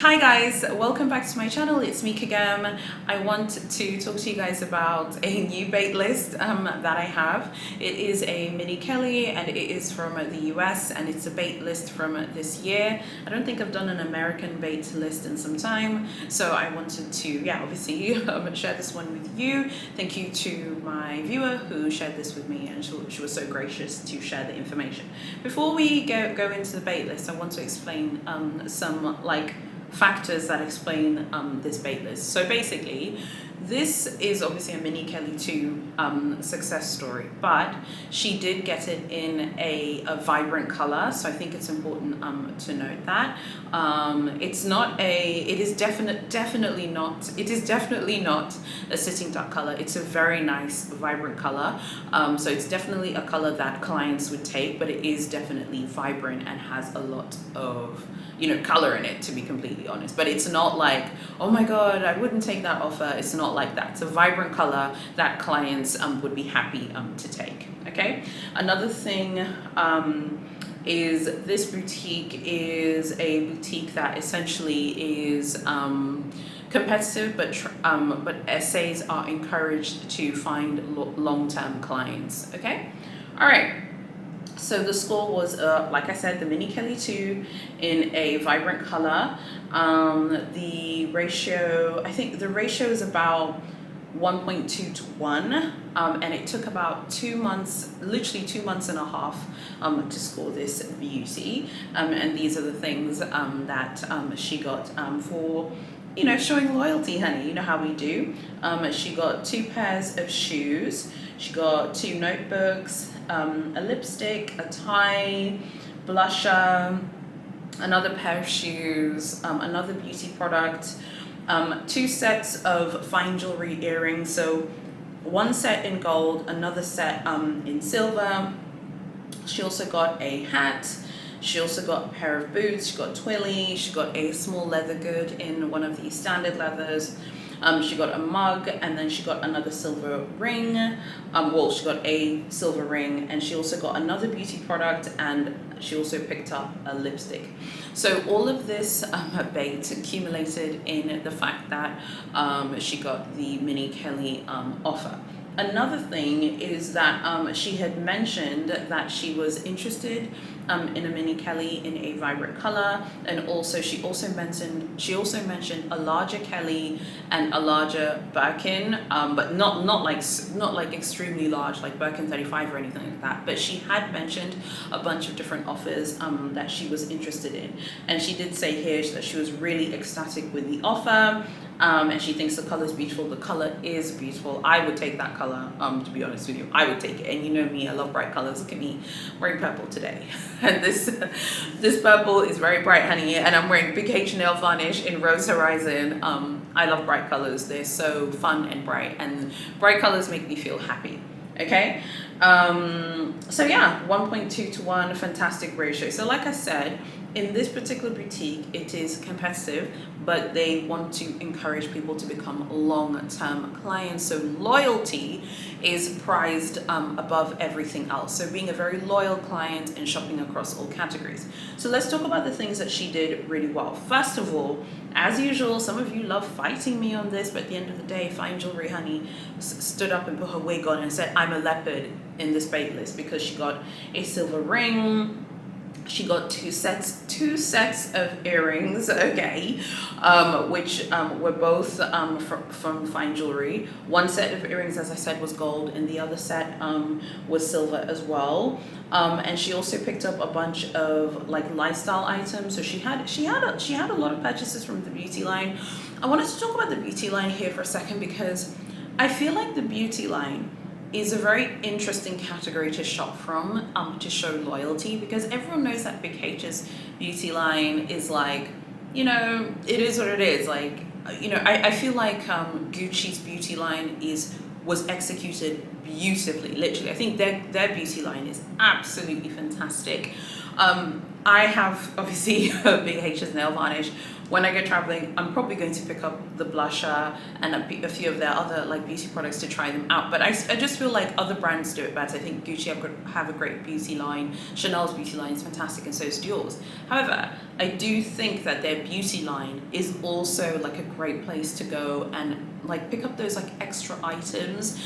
Hi guys, welcome back to my channel. It's me again. I want to talk to you guys about a new bait list that I have. It is a mini Kelly and it is from the US and it's a bait list from this year. I don't think I've done an American bait list in some time, so I wanted to, obviously share this one with you. Thank you to my viewer who shared this with me, and she was so gracious to share the information. Before we go into the bait list, I want to explain some factors that explain this bait list. So basically, this is obviously a mini Kelly 2 success story, but she did get it in a vibrant color, so I think it's important to note that. It is definitely not a sitting duck color. It's a very nice vibrant color, so it's definitely a color that clients would take, but it is definitely vibrant and has a lot of color in it, to be completely honest. But it's not like, oh my god, I wouldn't take that offer. It's not like that. It's a vibrant color that clients would be happy to take. Okay, another thing is this boutique is a boutique that essentially is competitive, but SAs are encouraged to find long-term clients. Okay, all right. So the score was, like I said, the mini Kelly 2 in a vibrant color. The ratio, I think the ratio is about 1.2 to 1, and it took about 2 months, literally 2 months and a half to score this beauty. And these are the things that she got for showing loyalty, honey. You know how we do. She got 2 pairs of shoes. She got 2 notebooks, a lipstick, a tie, blusher, another pair of shoes, another beauty product, 2 sets of fine jewelry earrings. So 1 set in gold, another set in silver. She also got a hat. She also got a pair of boots. She got twilly. She got a small leather good in one of the standard leathers. She got a mug, and then she got another silver ring. She got a silver ring, and she also got another beauty product, and she also picked up a lipstick. So all of this bait accumulated in the fact that she got the mini Kelly offer. Another thing is that she had mentioned that she was interested in a mini Kelly in a vibrant color, and also she also mentioned a larger Kelly and a larger Birkin, but not like extremely large, like Birkin 35 or anything like that. But she had mentioned a bunch of different offers that she was interested in, and she did say here that she was really ecstatic with the offer. And she thinks the color is beautiful. The color is beautiful. I would take that color, to be honest with you. I would take it. And you know me, I love bright colors. Look at me, wearing purple today. And this purple is very bright, honey. And I'm wearing Big H nail varnish in Rose Horizon. I love bright colors. They're so fun and bright. And bright colors make me feel happy. Okay? So yeah, 1.2 to 1, fantastic ratio. So like I said, in this particular boutique, it is competitive, but they want to encourage people to become long-term clients. So loyalty is prized above everything else. So being a very loyal client and shopping across all categories. So let's talk about the things that she did really well. First of all, as usual, some of you love fighting me on this, but at the end of the day, Fine Jewelry Honey stood up and put her wig on and said, I'm a leopard in this bait list, because she got a silver ring. She got two sets of earrings, okay, which were both from Fine Jewelry. 1 set of earrings, as I said, was gold, and the other set was silver as well. And she also picked up a bunch of like lifestyle items. So she had a lot of purchases from the beauty line. I wanted to talk about the beauty line here for a second, because I feel like the beauty line is a very interesting category to shop from, to show loyalty, because everyone knows that Big H's beauty line is like, it is what it is. Like, I feel like Gucci's beauty line was executed beautifully, literally. I think their beauty line is absolutely fantastic. I have obviously Big H's nail varnish. When I go traveling, I'm probably going to pick up the blusher and a few of their other like beauty products to try them out. But I just feel like other brands do it better. I think Gucci have a great beauty line. Chanel's beauty line is fantastic, and so is Dior's. However, I do think that their beauty line is also like a great place to go and like pick up those like extra items.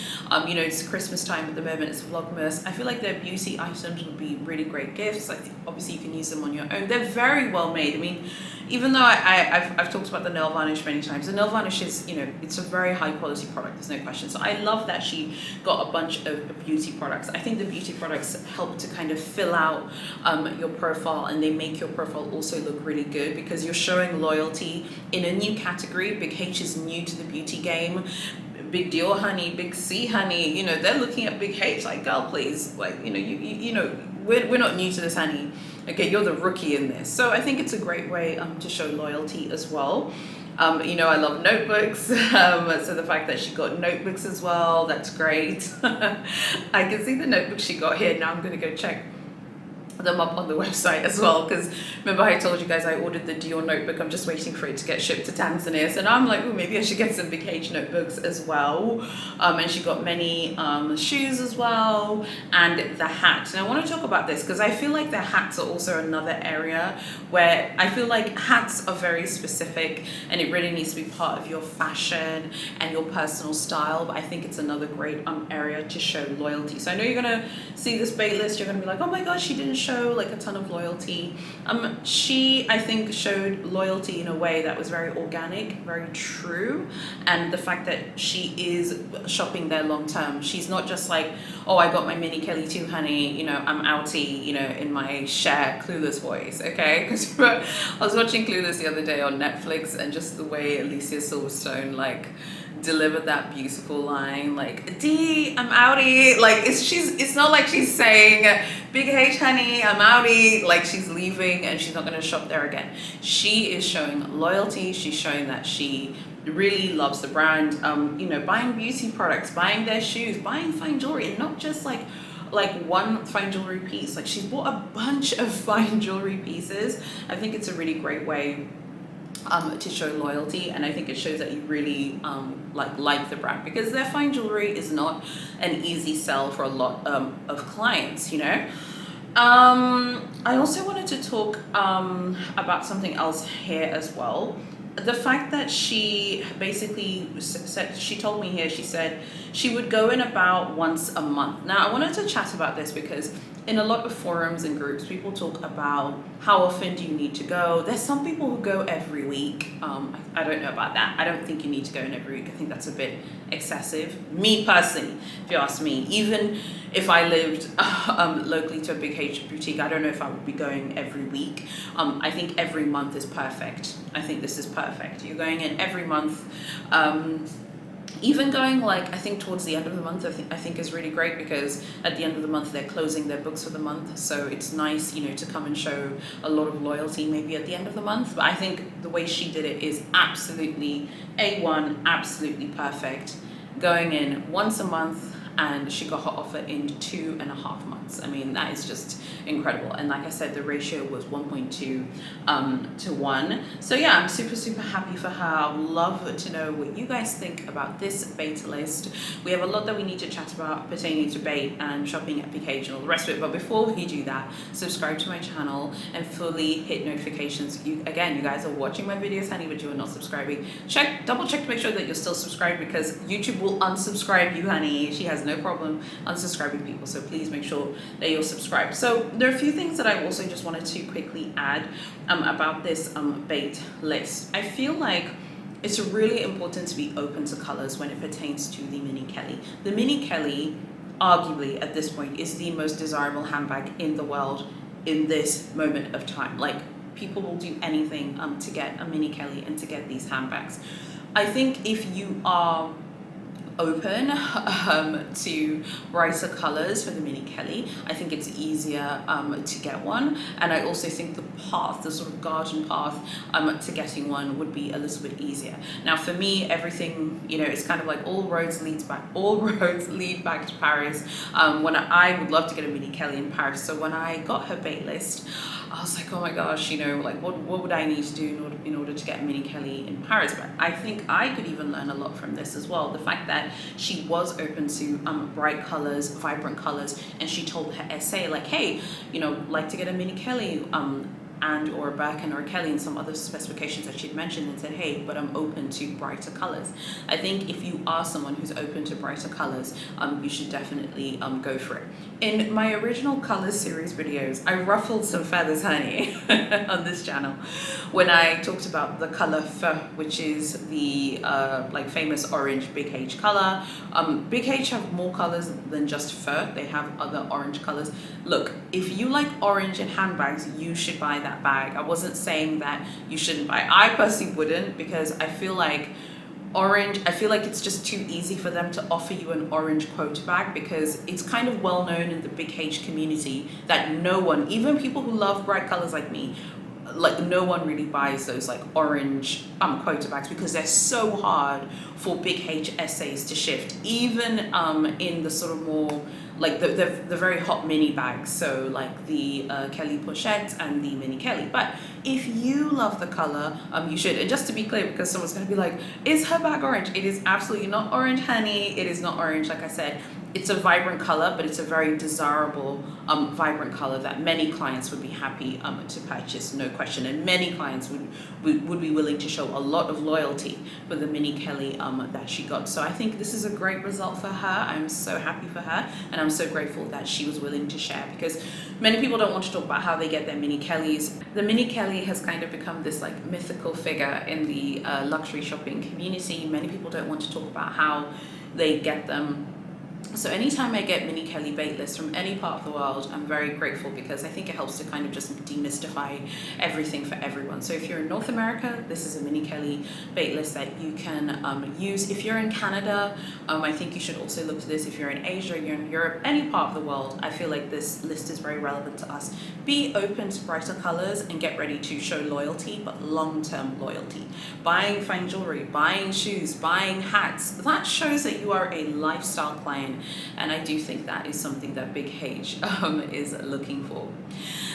You know, it's Christmas time at the moment, it's Vlogmas. I feel like their beauty items would be really great gifts. I think obviously you can use them on your own. They're very well made. I mean, even though I've talked about the nail varnish many times, the nail varnish is, you know, it's a very high quality product, there's no question. So I love that she got a bunch of beauty products. I think the beauty products help to kind of fill out your profile, and they make your profile also look really good because you're showing loyalty in a new category. Big H is new to the beauty game. Big Dior honey, Big C honey, you know, they're looking at Big H like, girl, please, like, you know, you know, we're not new to this, honey. Okay, you're the rookie in this. So I think it's a great way to show loyalty as well. You know, I love notebooks, so the fact that she got notebooks as well, that's great. I can see the notebooks she got here. Now I'm going to go check them up on the website as well, because remember I told you guys I ordered the Dior notebook. I'm just waiting for it to get shipped to Tanzania, so now I'm like, oh, maybe I should get some Big H notebooks as well. And she got many shoes as well, and the hat. And I want to talk about this because I feel like the hats are also another area where I feel like hats are very specific, and it really needs to be part of your fashion and your personal style. But I think it's another great area to show loyalty. So I know you're gonna see this bait list, you're gonna be like, oh my gosh, she didn't show like a ton of loyalty. She, I think, showed loyalty in a way that was very organic, very true, and the fact that she is shopping there long term. She's not just like, oh, I got my mini Kelly too, honey, you know, I'm outie, you know, in my Cher Clueless voice, okay? Because I was watching Clueless the other day on Netflix, and just the way Alicia Silverstone like delivered that beautiful line, like, D, I'm outie. Like, it's not like she's saying, Big H honey, I'm outie, like she's leaving and she's not going to shop there again. She is showing loyalty. She's showing that she really loves the brand. You know, buying beauty products, buying their shoes, buying fine jewelry, and not just like one fine jewelry piece. Like, she's bought a bunch of fine jewelry pieces. I think it's a really great way to show loyalty, and I think it shows that you really like the brand, because their fine jewelry is not an easy sell for a lot of clients, you know. I also wanted to talk about something else here as well. The fact that she basically said, she told me here, she said she would go in about once a month. Now I wanted to chat about this because in a lot of forums and groups, people talk about how often do you need to go. There's some people who go every week. I don't know about that. I don't think you need to go in every week. I think that's a bit excessive. Me personally, if you ask me, even if I lived locally to a Big H boutique, I don't know if I would be going every week. I think every month is perfect. I think this is perfect. You're going in every month. Even going like, I think towards the end of the month, I think is really great, because at the end of the month they're closing their books for the month, so it's nice, you know, to come and show a lot of loyalty maybe at the end of the month. But I think the way she did it is absolutely A1, absolutely perfect. Going in once a month, and she got her offer in 2.5 months. I mean, that is just incredible. And like I said, the ratio was 1.2 to 1. So yeah, I'm super happy for her. I would love to know what you guys think about this beta list. We have a lot that we need to chat about pertaining to bait and shopping at Big H and all the rest of it. But before we do that, subscribe to my channel and fully hit notifications. Again, you guys are watching my videos, honey, but you are not subscribing. Double check to make sure that you're still subscribed, because YouTube will unsubscribe you, honey. She has no problem unsubscribing people, so please make sure that you're subscribed. So there are a few things that I also just wanted to quickly add about this bait list. I feel like it's really important to be open to colors when it pertains to the Mini Kelly. The Mini Kelly, arguably at this point, is the most desirable handbag in the world in this moment of time. Like, people will do anything to get a Mini Kelly and to get these handbags. I think if you are open to brighter colors for the mini Kelly. I think it's easier to get one, and I also think the sort of garden path to getting one would be a little bit easier. Now for me, everything, it's kind of like all roads lead back to Paris. When I would love to get a mini Kelly in Paris, so when I got her bait list, I was like, oh my gosh, like what would I need to do in order to get a mini Kelly in Paris? But I think I could even learn a lot from this as well. The fact that she was open to bright colors, vibrant colors, and she told her essay like, hey, like to get a mini Kelly, and or a Birkin or a Kelly, and some other specifications that she'd mentioned, and said, hey, but I'm open to brighter colors. I think if you are someone who's open to brighter colors, you should definitely go for it. In my original colors series videos, I ruffled some feathers, honey, on this channel when I talked about the color Feu, which is the like famous orange Big H color. Big H have more colors than just Feu. They have other orange colors. Look, if you like orange in handbags, you should buy that bag. I wasn't saying that you shouldn't buy. I personally wouldn't, because I feel like it's just too easy for them to offer you an orange quota bag, because it's kind of well known in the Big H community that no one, even people who love bright colors like me, like no one really buys those like orange quota bags, because they're so hard for Big H essays to shift, even in the sort of more like the very hot mini bags, so like the Kelly Pochette and the mini Kelly. But if you love the color, you should. And just to be clear, because someone's going to be like, is her bag orange? It is absolutely not orange, honey. It is not orange. Like I said, it's a vibrant color, but it's a very desirable vibrant color that many clients would be happy to purchase, no question. And many clients would be willing to show a lot of loyalty for the mini Kelly that she got. So I think this is a great result for her. I'm so happy for her, and I'm so grateful that she was willing to share, because many people don't want to talk about how they get their mini Kellys. The mini Kelly has kind of become this like mythical figure in the luxury shopping community. Many people don't want to talk about how they get them. So anytime I get mini Kelly bait lists from any part of the world, I'm very grateful, because I think it helps to kind of just demystify everything for everyone. So if you're in North America, this is a mini Kelly bait list that you can use. If you're in Canada, I think you should also look to this. If you're in Asia, you're in Europe, any part of the world, I feel like this list is very relevant to us. Be open to brighter colors and get ready to show loyalty, but long-term loyalty. Buying fine jewelry, buying shoes, buying hats, that shows that you are a lifestyle client. And I do think that is something that Big H is looking for.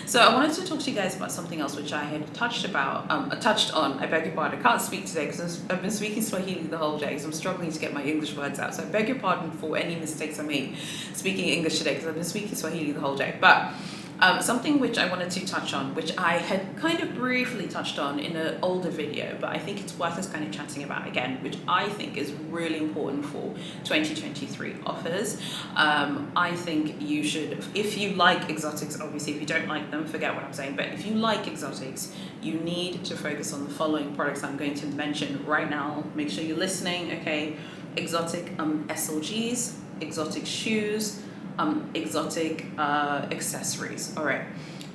So I wanted to talk to you guys about something else which I had touched on. I beg your pardon, I can't speak today because I've been speaking Swahili the whole day, so I'm struggling to get my English words out. So I beg your pardon for any mistakes I made speaking English today, because I've been speaking Swahili the whole day. But something which I wanted to touch on, which I had kind of briefly touched on in an older video, but I think it's worth us kind of chatting about again, which I think is really important for 2023 offers. I think you should, if you like exotics, obviously if you don't like them, forget what I'm saying, but if you like exotics, you need to focus on the following products I'm going to mention right now. Make sure you're listening, okay? Exotic SLGs, exotic shoes, exotic accessories. All right,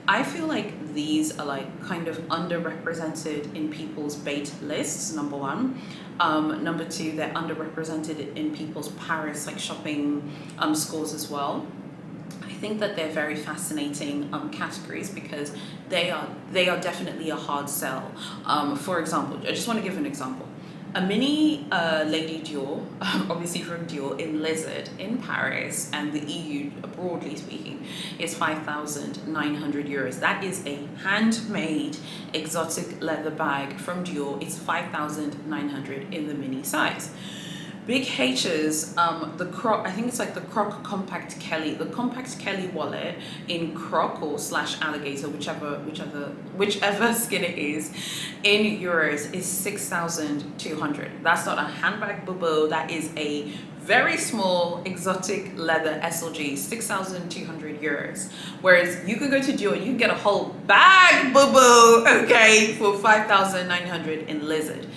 I feel like these are like kind of underrepresented in people's bait lists, number one. Number two, they're underrepresented in people's Paris like shopping scores as well. I think that they're very fascinating categories, because they are definitely a hard sell. For example, I just want to give an example. A mini Lady Dior, obviously from Dior, in Lizard in Paris and the EU, broadly speaking, is 5,900 euros. That is a handmade exotic leather bag from Dior. It's 5,900 in the mini size. Big H's, the Croc, I think it's like the Croc Compact Kelly, the Compact Kelly wallet in Croc or / alligator, whichever skin it is, in euros is 6,200. That's not a handbag boo-boo, that is a very small exotic leather SLG, 6,200 euros. Whereas you can go to Dior and you can get a whole bag boo-boo, okay, for 5,900 in Lizard.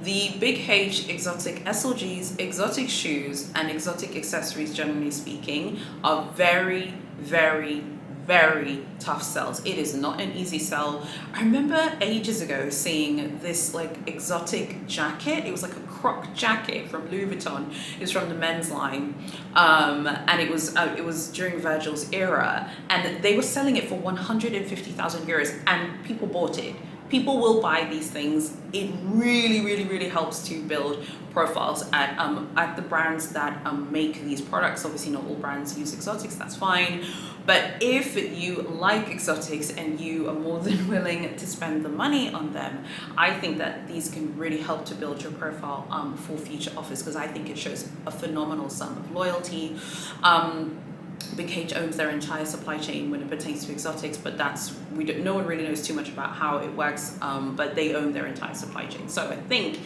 The Big H exotic SLGs, exotic shoes, and exotic accessories, generally speaking, are very, very, very tough sells. It is not an easy sell. I remember ages ago seeing this like exotic jacket. It was like a croc jacket from Louis Vuitton. It was from the men's line, and it was during Virgil's era, and they were selling it for 150,000 euros, and people bought it. People will buy these things. It really, really, really helps to build profiles at the brands that make these products. Obviously, not all brands use exotics, that's fine. But if you like exotics and you are more than willing to spend the money on them, I think that these can really help to build your profile for future offers, because I think it shows a phenomenal sum of loyalty. Big H owns their entire supply chain when it pertains to exotics, but no one really knows too much about how it works, but they own their entire supply chain. So I think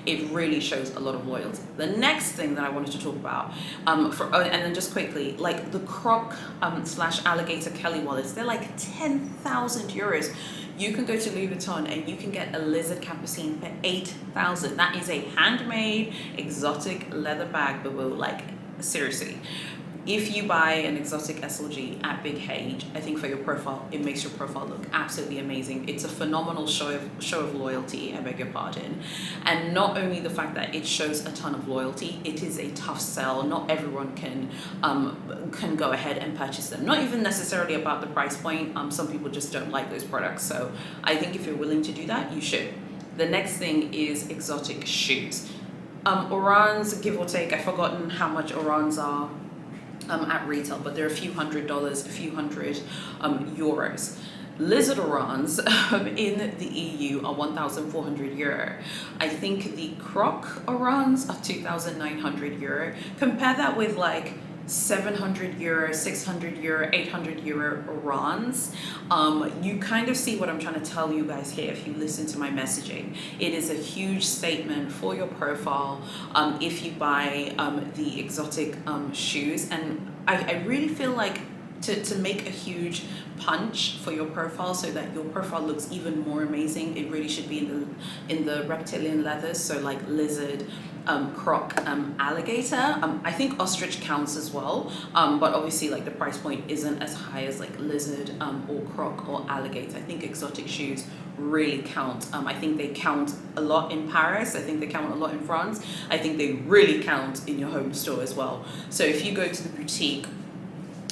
it really shows a lot of loyalty. The next thing that I wanted to talk about, and then just quickly, like the croc slash alligator Kelly wallets, they're like 10,000 euros. You can go to Louis Vuitton and you can get a lizard capucine for 8,000. That is a handmade exotic leather bag, boo-boo, like seriously. If you buy an exotic SLG at Big H, I think for your profile, it makes your profile look absolutely amazing. It's a phenomenal show of loyalty, I beg your pardon. And not only the fact that it shows a ton of loyalty, it is a tough sell. Not everyone can go ahead and purchase them. Not even necessarily about the price point. Some people just don't like those products. So I think if you're willing to do that, you should. The next thing is exotic shoes. Orans, give or take, I've forgotten how much Orans are at retail, but they're a few $100s, a few hundred euros. Lizard Orans in the EU are 1,400 euro. I think the croc Orans are 2,900 euro. Compare that with like 700 euro, 600 euro, 800 euro Orans. You kind of see what I'm trying to tell you guys here if you listen to my messaging. It is a huge statement for your profile if you buy the exotic shoes. And I really feel like to make a huge punch for your profile so that your profile looks even more amazing, it really should be in the reptilian leathers, so like lizard, croc, alligator. I think ostrich counts as well, but obviously like the price point isn't as high as like lizard or croc or alligator. I think exotic shoes really count. I think they count a lot in Paris. I think they count a lot in France. I think they really count in your home store as well. So if you go to the boutique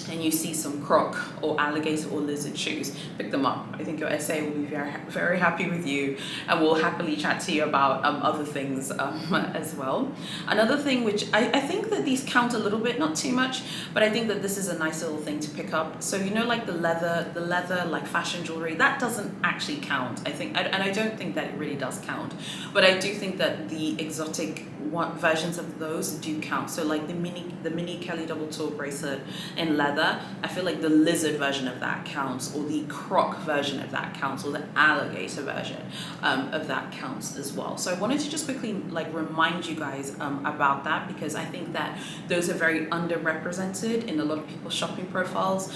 and you see some croc or alligator or lizard shoes, pick them up. I think your SA will be very, very happy with you, and will happily chat to you about other things as well. Another thing which I think that these count a little bit, not too much, but I think that this is a nice little thing to pick up. So you know, like the leather like fashion jewelry, that doesn't actually count, I think, and I don't think that it really does count, but I do think that the exotic versions of those do count. So like the mini Kelly double toe bracelet in leather, I feel like the lizard version of that counts, or the croc version of that counts, or the alligator version of that counts as well. So I wanted to just quickly like remind you guys about that, because I think that those are very underrepresented in a lot of people's shopping profiles,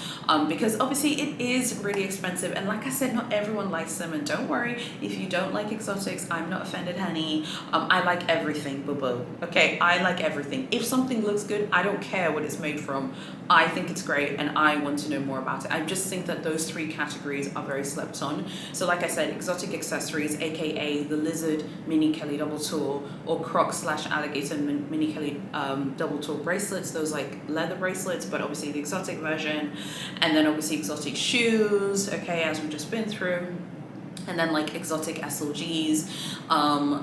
because obviously it is really expensive, and like I said, not everyone likes them. And don't worry if you don't like exotics, I'm not offended, honey. I like everything, boo-boo. Okay, I like everything. If something looks good, I don't care what it's made from. I think it's great and I want to know more about it. I just think that those three categories are very slept on. So like I said, exotic accessories, aka the lizard mini Kelly double toe, or croc slash alligator mini Kelly double toe bracelets, those like leather bracelets, but obviously the exotic version. And then obviously exotic shoes, okay, as we've just been through. And then like exotic SLGs,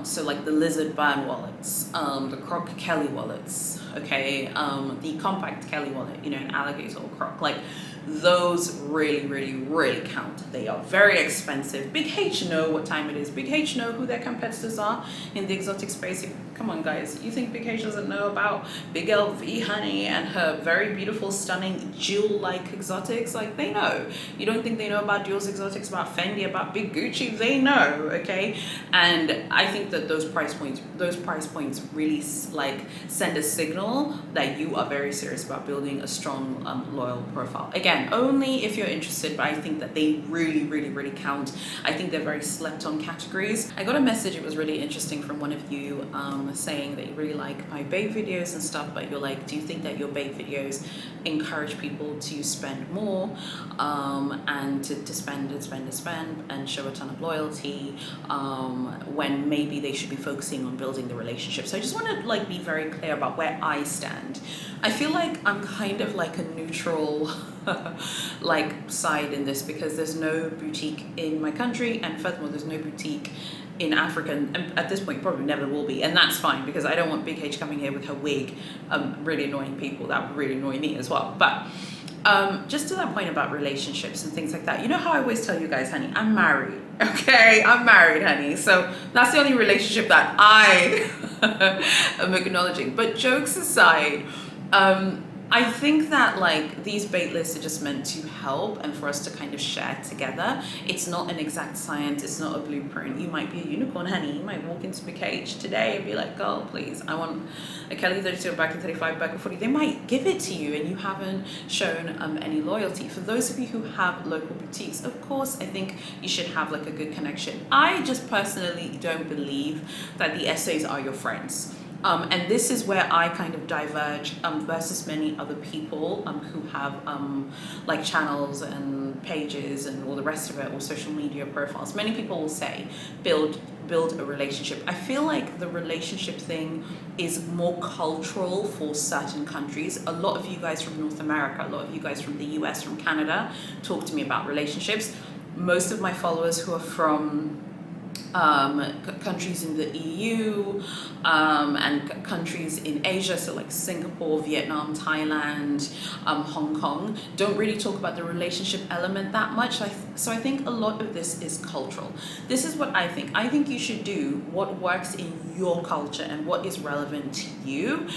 so like the lizard band wallets, the croc Kelly wallets, okay, the compact Kelly wallet, you know, an alligator or croc, like those really, really, really count. They are very expensive. Big H know what time it is. Big H know who their competitors are in the exotic space. Come on, guys. You think Big H doesn't know about Big LV, honey, and her very beautiful, stunning, jewel-like exotics? Like, they know. You don't think they know about Jules exotics, about Fendi, about Big Gucci? They know, okay? And I think that those price points really like send a signal that you are very serious about building a strong, loyal profile. Again, again, only if you're interested, but I think that they really, really, really count. I think they're very slept on categories. I got a message, it was really interesting, from one of you saying that you really like my babe videos and stuff, but you're like, do you think that your babe videos encourage people to spend more and to spend and spend and spend and show a ton of loyalty when maybe they should be focusing on building the relationship? So I just want to like be very clear about where I stand. I feel like I'm kind of like a neutral like side in this, because there's no boutique in my country, and furthermore there's no boutique in Africa, and at this point probably never will be, and that's fine, because I don't want Big H coming here with her wig really annoying people. That would really annoy me as well. But just to that point about relationships and things like that, you know how I always tell you guys, honey, I'm married, okay? I'm married, honey. So that's the only relationship that I am acknowledging. But jokes aside, I think that like these bait lists are just meant to help and for us to kind of share together. It's not an exact science, it's not a blueprint. You might be a unicorn, honey. You might walk into Big H today and be like, girl, please, I want a Kelly 32, a Birkin 35, Birkin 40. They might give it to you and you haven't shown any loyalty. For those of you who have local boutiques, of course, I think you should have like a good connection. I just personally don't believe that the essays are your friends. And this is where I kind of diverge versus many other people who have like channels and pages and all the rest of it, or social media profiles. Many people will say build a relationship. I feel like the relationship thing is more cultural for certain countries. A lot of you guys from North America, a lot of you guys from the US, from Canada, talk to me about relationships. Most of my followers who are from countries in the EU and countries in Asia, so like Singapore, Vietnam, Thailand, Hong Kong, don't really talk about the relationship element that much. So I think a lot of this is cultural. This is what I think. I think you should do what works in your culture and what is relevant to you.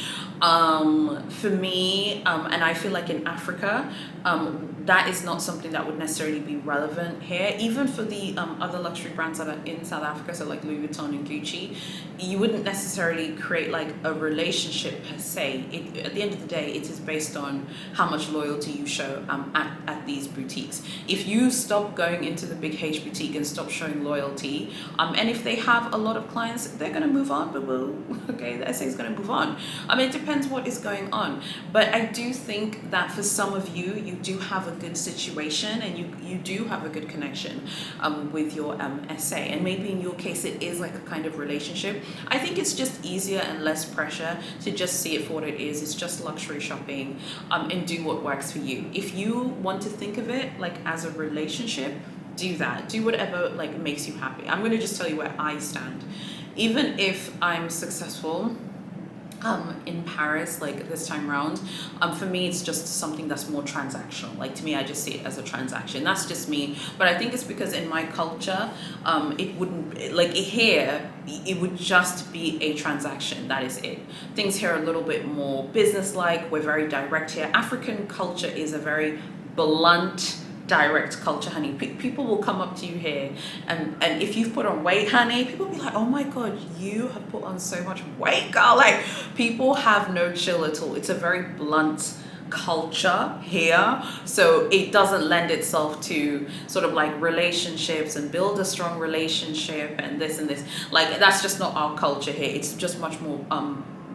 For me, and I feel like in Africa, that is not something that would necessarily be relevant here. Even for the other luxury brands that are in South Africa, so like Louis Vuitton and Gucci, you wouldn't necessarily create like a relationship per se. At the end of the day, it is based on how much loyalty you show at these boutiques. If you stop going into the Big H boutique and stop showing loyalty, and if they have a lot of clients, they're going to move on, but okay, the essay is going to move on. I mean, it depends what is going on. But I do think that for some of you, you do have a good situation and you do have a good connection with your essay, and maybe in your case it is like a kind of relationship. I think it's just easier and less pressure to just see it for what it is. It's just luxury shopping, and do what works for you. If you want to think of it like as a relationship, do that. Do whatever like makes you happy. I'm going to just tell you where I stand. Even if I'm successful in Paris, like this time around, for me it's just something that's more transactional. Like to me, I just see it as a transaction. That's just me. But I think it's because in my culture, it wouldn't, like here, it would just be a transaction. That is it. Things here are a little bit more business-like. We're very direct here. African culture is a very blunt, direct culture, honey. People will come up to you here and if you've put on weight, honey, people will be like, oh my god, you have put on so much weight, girl. Like, people have no chill at all. It's a very blunt culture here, so it doesn't lend itself to sort of like relationships and build a strong relationship and this and this. Like, that's just not our culture here. It's just much more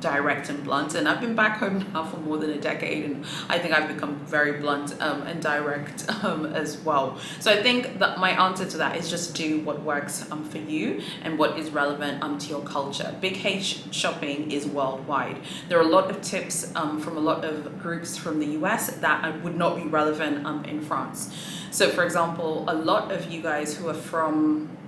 direct and blunt, and I've been back home now for more than a decade, and I think I've become very blunt and direct as well. So I think that my answer to that is just do what works for you and what is relevant to your culture. Big H shopping is worldwide. There are a lot of tips from a lot of groups from the US that would not be relevant in France. So for example, a lot of you guys who are from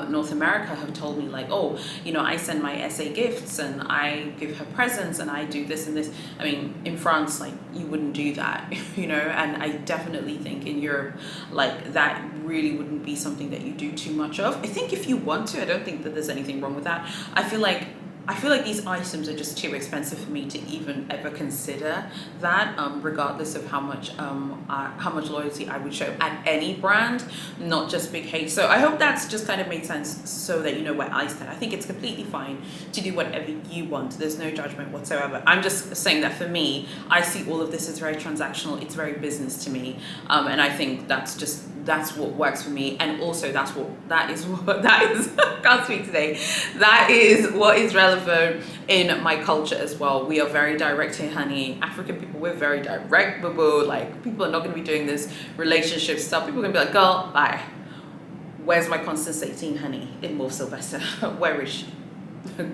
North America have told me like, oh, you know, I send my essay gifts and I give her presents and I do this and this. I mean, in France, like, you wouldn't do that, you know, and I definitely think in Europe, like, that really wouldn't be something that you do too much of. I think if you want to, I don't think that there's anything wrong with that. I feel like I feel like these items are just too expensive for me to even ever consider that, regardless of how much loyalty I would show at any brand, not just Big H. So I hope that's just kind of made sense so that you know where I stand. I think it's completely fine to do whatever you want. There's no judgment whatsoever. I'm just saying that for me, I see all of this as very transactional. It's very business to me, and I think that's what works for me, and also that is can't speak today. That is what is relevant in my culture as well. We are very direct here, honey. African people, we're very direct, boo. Like, people are not going to be doing this relationship stuff. People are going to be like, girl, bye. Where's my Constance 18, honey? In Morph Sylvester. Where is she?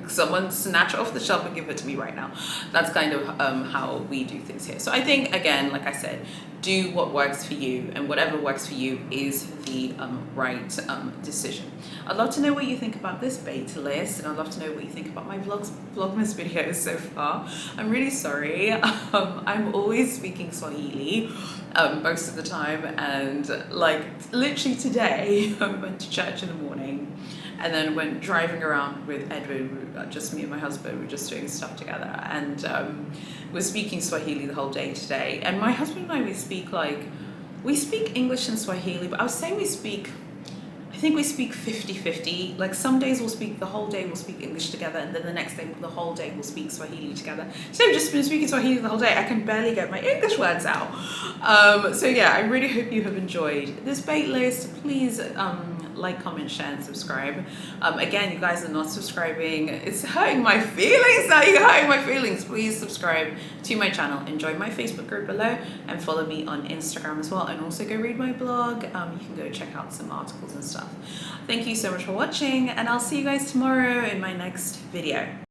Someone snatch her off the shelf and give it to me right now. That's kind of how we do things here. So I think, again, like I said, do what works for you, and whatever works for you is the right decision. I'd love to know what you think about this bait list, and I'd love to know what you think about my vlogmas videos so far. I'm really sorry. I'm always speaking Swahili most of the time, and like literally today I went to church in the morning and then went driving around with Edward, just me and my husband. We're just doing stuff together, and we're speaking Swahili the whole day today. And my husband and I, we speak English and Swahili, but I was saying I think we speak 50-50. Like, some days we'll speak the whole day, we'll speak English together, and then the next day, the whole day, we'll speak Swahili together. So I've just been speaking Swahili the whole day. I can barely get my English words out. So yeah, I really hope you have enjoyed this bait list. Please like, comment, share, and subscribe. Again, you guys are not subscribing. It's hurting my feelings now. You're hurting my feelings. Please subscribe to my channel. Enjoy my Facebook group below, and follow me on Instagram as well. And also go read my blog. You can go check out some articles and stuff. Thank you so much for watching, and I'll see you guys tomorrow in my next video.